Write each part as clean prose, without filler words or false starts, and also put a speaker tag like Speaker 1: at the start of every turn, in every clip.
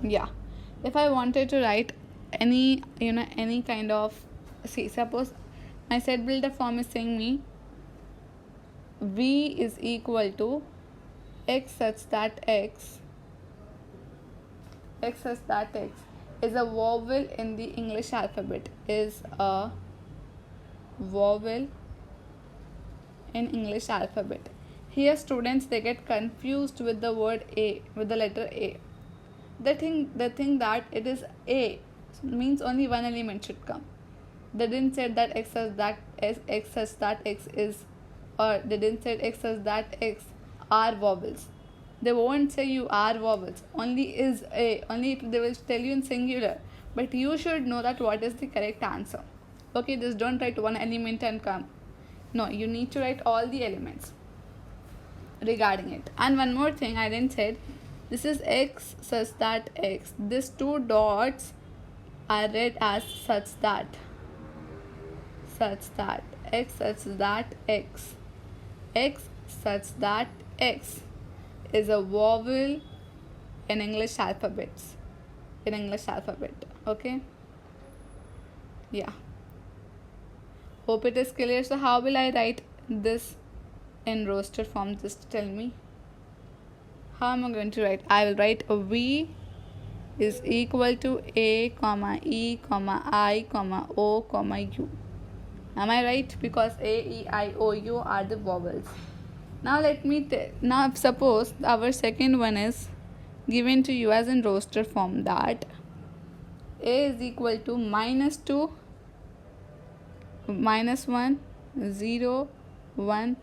Speaker 1: Yeah, if I wanted to write any kind of, see, suppose my set builder form is saying me v is equal to x such that x is a vowel in the English alphabet, is a vowel in English alphabet. Here students, they get confused with the word a, with the letter a. They think that it is a means only one element should come. They didn't say that x such that x is, or they didn't say x such that x are vowels. They won't say you are vowels, only is a, only they will tell you in singular. But you should know that what is the correct answer. Okay, just don't write one element and come. No, you need to write all the elements regarding it. And one more thing I didn't said, this is x such that x. These two dots are read as such that x such that x such that x is a vowel in English alphabets, okay. Yeah, hope it is clear. So how will I write this in roster form? Just tell me, how am I going to write? I will write a v is equal to a comma e comma I comma o comma u. Am I right? Because a, e, I, o, u are the vowels. Now let me now suppose our second one is given to you as in roster form, that a is equal to -2 -1 0 1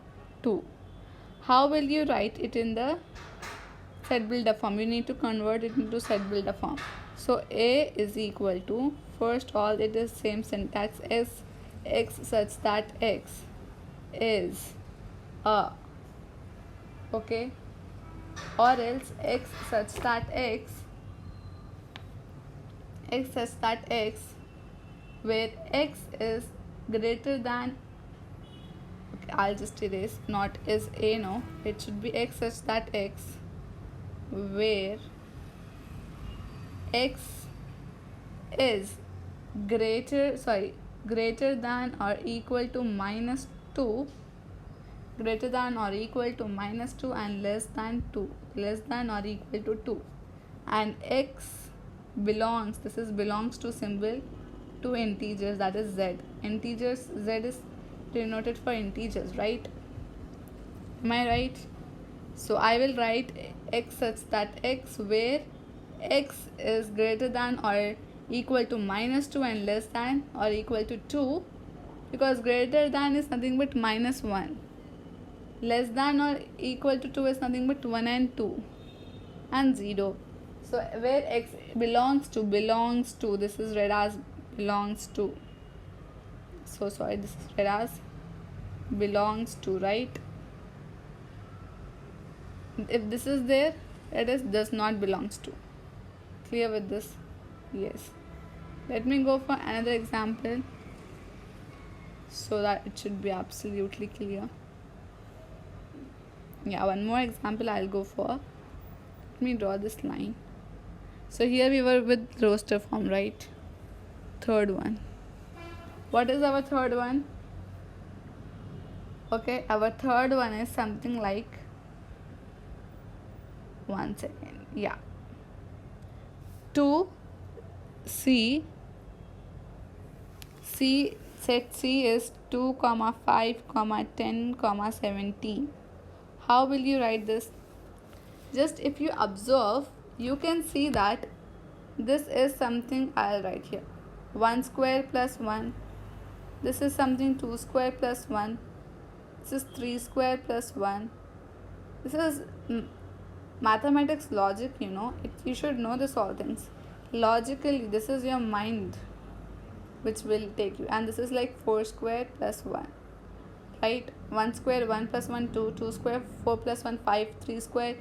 Speaker 1: 2. How will you write it in the set builder form? You need to convert it into set builder form. So a is equal to, first all it is same syntax, is x such that x is a, okay, or else x such that x where x is greater than, okay, I'll just erase, not is a, no, it should be x such that x where x is greater than or equal to -2, greater than or equal to -2 and less than or equal to 2, and x belongs, this is belongs to symbol, to integers, that is z. Integers, z is denoted for integers, right? Am I right? So I will write x such that x where x is greater than or equal to -2 and less than or equal to 2, because greater than is nothing but -1, less than or equal to 2 is nothing but 1 and 2 and 0. So where x belongs to, this is read as belongs to, so sorry, this is read as belongs to, right? If this is there, it is does not belongs to. Clear with this? Yes. Let me go for another example so that it should be absolutely clear. Yeah, one more example I'll go for. Let me draw this line. So here we were with roster form, right? Third one. What is our third one? Okay, our third one is something like, one second, yeah, 2 c set c is 2 comma 5 comma 10 comma 17. How will you write this? Just if you observe, you can see that this is something, I'll write here 1 square plus 1, this is something 2 square plus 1, this is 3 square plus 1. This is mathematics logic, you should know this all things logically. This is your mind which will take you, and this is like 4 square plus 1, right? 1 square 1 plus 1 2, 2 square 4 plus 1 5, 3 square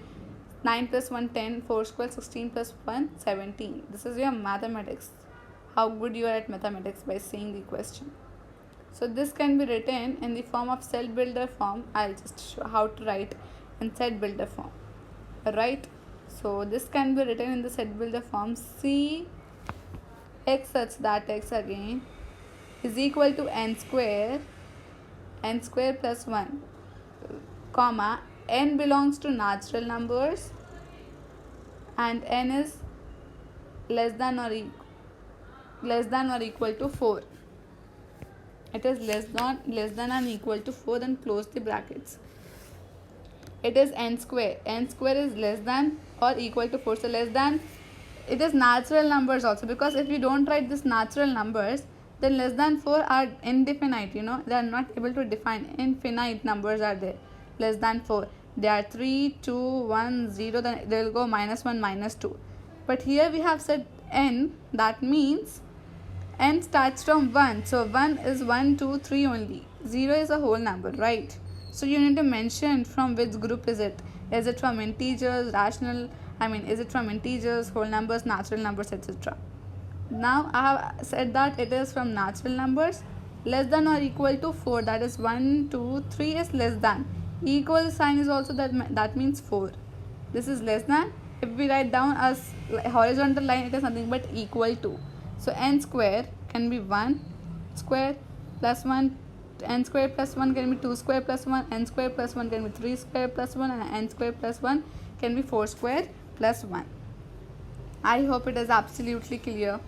Speaker 1: 9 plus 1 10, 4 square 16 plus 1 17. This is your mathematics, how good you are at mathematics by seeing the question. So this can be written in the form of set builder form. I'll just show how to write in set builder form, right? So this can be written in the set builder form: C x such that x again is equal to n square plus 1, comma, n belongs to natural numbers and n is less than or equal to 4. It is less than and equal to 4, then close the brackets. It is n square is less than or equal to 4, so less than, it is natural numbers also, because if you don't write this natural numbers, then less than 4 are indefinite, they are not able to define. Infinite numbers are there. Less than 4, they are 3, 2, 1, 0, then they will go -1, -2. But here we have said n, that means n starts from 1, so 1 is 1, 2, 3 only. 0 is a whole number, right? So you need to mention from which group is it. Is it from integers, is it from integers, whole numbers, natural numbers, etc. Now I have said that it is from natural numbers. Less than or equal to 4, that is 1, 2, 3 is less than. Equal sign is also that means 4. This is less than. If we write down as horizontal line, it is nothing but equal to. So n square can be 1 square plus 1, n square plus 1 can be 2 square plus 1, n square plus 1 can be 3 square plus 1, and n square plus 1 can be 4 square plus 1. I hope it is absolutely clear.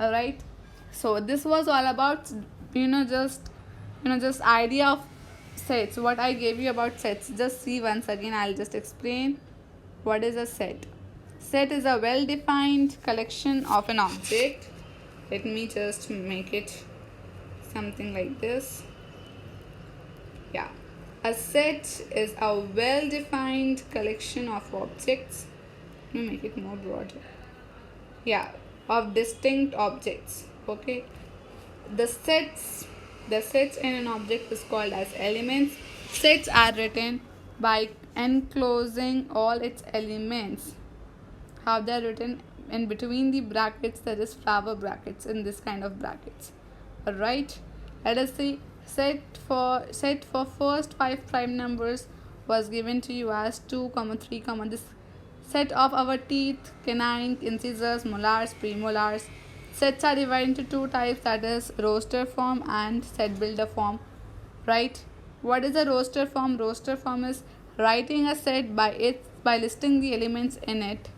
Speaker 1: Alright, so this was all about just idea of sets. What I gave you about sets, just see once again. I'll just explain what is a set. Set is a well defined collection of an object. Let me just make it something like this. Yeah, a set is a well defined collection of objects. Let me make it more broader. Yeah, of distinct objects. Okay, the sets in an object is called as elements. Sets are written by enclosing all its elements. How they are written? In between the brackets there is flower brackets, in this kind of brackets. Alright, let us see. Set for first 5 prime numbers was given to you as 2, 3, this set of our teeth, canine, incisors, molars, premolars. Sets are divided into 2 types, that is roster form and set builder form. Right? What is a roster form? Roster form is writing a set by listing the elements in it.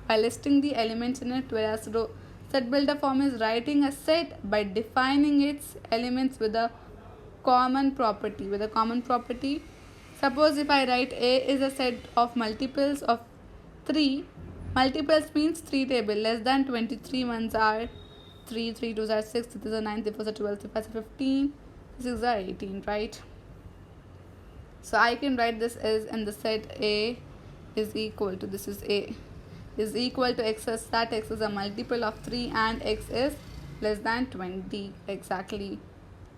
Speaker 1: Whereas set builder form is writing a set by defining its elements with a common property. Suppose if I write A is a set of multiples of 3. Multiples means 3 table. Less than 23 ones are 3, 3 2s are 6, 3 3s are 9, 3 4s are 12, 3 5s are 15, 6 are 18, right? So I can write this as in the set A is equal to, this is A, is equal to x, as that x is a multiple of 3 and x is less than 20 exactly.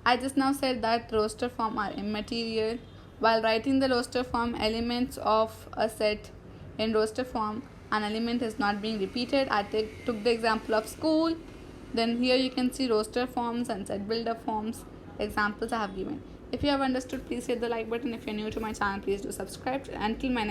Speaker 1: I just now said that roster form are immaterial. While writing the roster form elements of a set in roster form, an element is not being repeated. I took the example of school. Then here you can see roster forms and set builder forms. Examples I have given. If you have understood, please hit the like button. If you're new to my channel, please do subscribe. Until my next